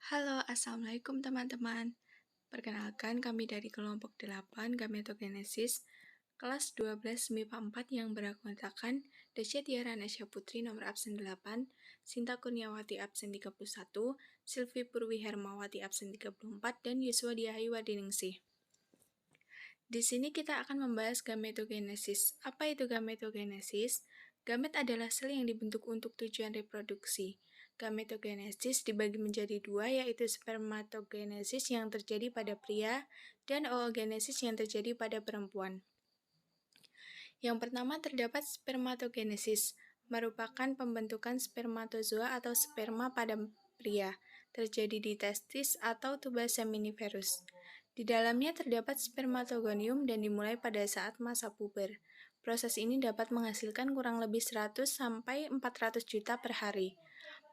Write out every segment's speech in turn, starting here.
Halo, Assalamualaikum teman-teman. Perkenalkan kami dari kelompok 8 Gametogenesis, kelas 12 MIPA 4 yang beranggotakan Desya Tiara Nasya Putri nomor absen 8, Sinta Kurniawati absen 31, Silvi Purwi Hermawati absen 34, dan Yuswa Diahi Wadiningsih. Di sini kita akan membahas gametogenesis. Apa itu gametogenesis? Gamet adalah sel yang dibentuk untuk tujuan reproduksi. Gametogenesis dibagi menjadi dua, yaitu spermatogenesis yang terjadi pada pria dan oogenesis yang terjadi pada perempuan. Yang pertama terdapat spermatogenesis, merupakan pembentukan spermatozoa atau sperma pada pria, terjadi di testis atau tuba seminiferus. Di dalamnya terdapat spermatogonium dan dimulai pada saat masa puber. Proses ini dapat menghasilkan kurang lebih 100 sampai 400 juta per hari.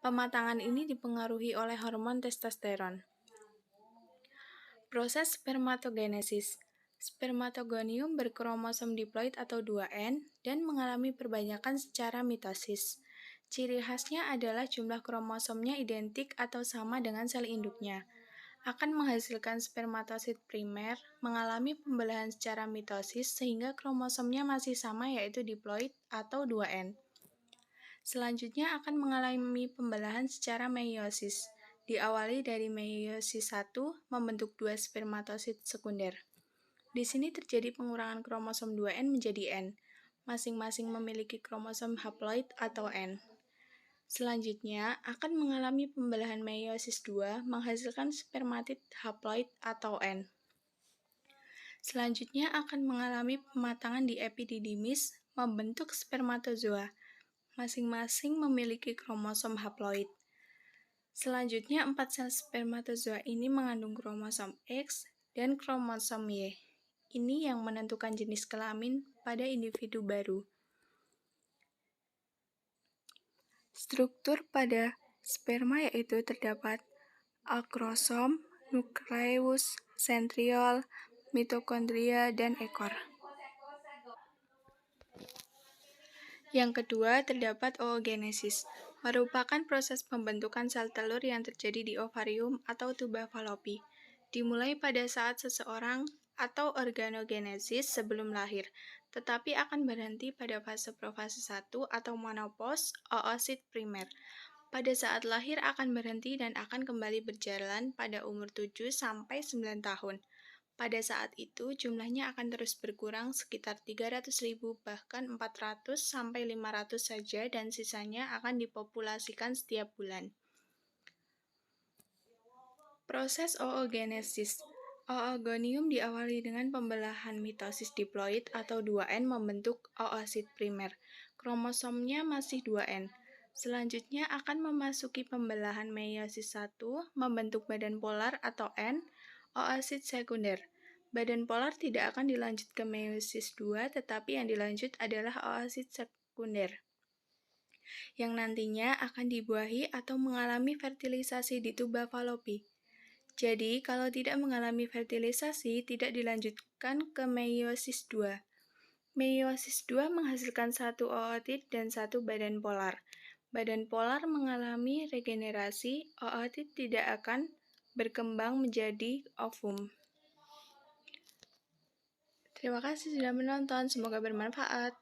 Pematangan ini dipengaruhi oleh hormon testosteron. Proses spermatogenesis. Spermatogonium berkromosom diploid atau 2N dan mengalami perbanyakan secara mitosis. Ciri khasnya adalah jumlah kromosomnya identik atau sama dengan sel induknya. Akan menghasilkan spermatosit primer, mengalami pembelahan secara mitosis sehingga kromosomnya masih sama yaitu diploid atau 2N. Selanjutnya akan mengalami pembelahan secara meiosis. Diawali dari meiosis 1 membentuk 2 spermatosit sekunder. Di sini terjadi pengurangan kromosom 2N menjadi N. Masing-masing memiliki kromosom haploid atau N. Selanjutnya akan mengalami pembelahan meiosis 2 menghasilkan spermatid haploid atau N. Selanjutnya akan mengalami pematangan di epididymis membentuk spermatozoa. Masing-masing memiliki kromosom haploid. Selanjutnya 4 sel spermatozoa ini mengandung kromosom X dan kromosom Y. Ini yang menentukan jenis kelamin pada individu baru. Struktur pada sperma yaitu terdapat akrosom, nukleus, sentriol, mitokondria, dan ekor. Yang kedua, terdapat oogenesis, merupakan proses pembentukan sel telur yang terjadi di ovarium atau tuba Fallopi. Dimulai pada saat seseorang atau organogenesis sebelum lahir, tetapi akan berhenti pada fase profase 1 atau monopause oosit primer. Pada saat lahir akan berhenti dan akan kembali berjalan pada umur 7 sampai 9 tahun. Pada saat itu, jumlahnya akan terus berkurang sekitar 300.000 bahkan 400 sampai 500 saja dan sisanya akan dipopulasikan setiap bulan. Proses oogenesis. Oogonium diawali dengan pembelahan mitosis diploid atau 2N membentuk oosit primer. Kromosomnya masih 2N. Selanjutnya akan memasuki pembelahan meiosis 1 membentuk badan polar atau N, oosit sekunder. Badan polar tidak akan dilanjut ke meiosis 2 tetapi yang dilanjut adalah oosit sekunder yang nantinya akan dibuahi atau mengalami fertilisasi di tuba Fallopi. Jadi, kalau tidak mengalami fertilisasi, tidak dilanjutkan ke meiosis 2. Meiosis 2 menghasilkan satu ootit dan satu badan polar. Badan polar mengalami regenerasi, ootit tidak akan berkembang menjadi ovum. Terima kasih sudah menonton, semoga bermanfaat.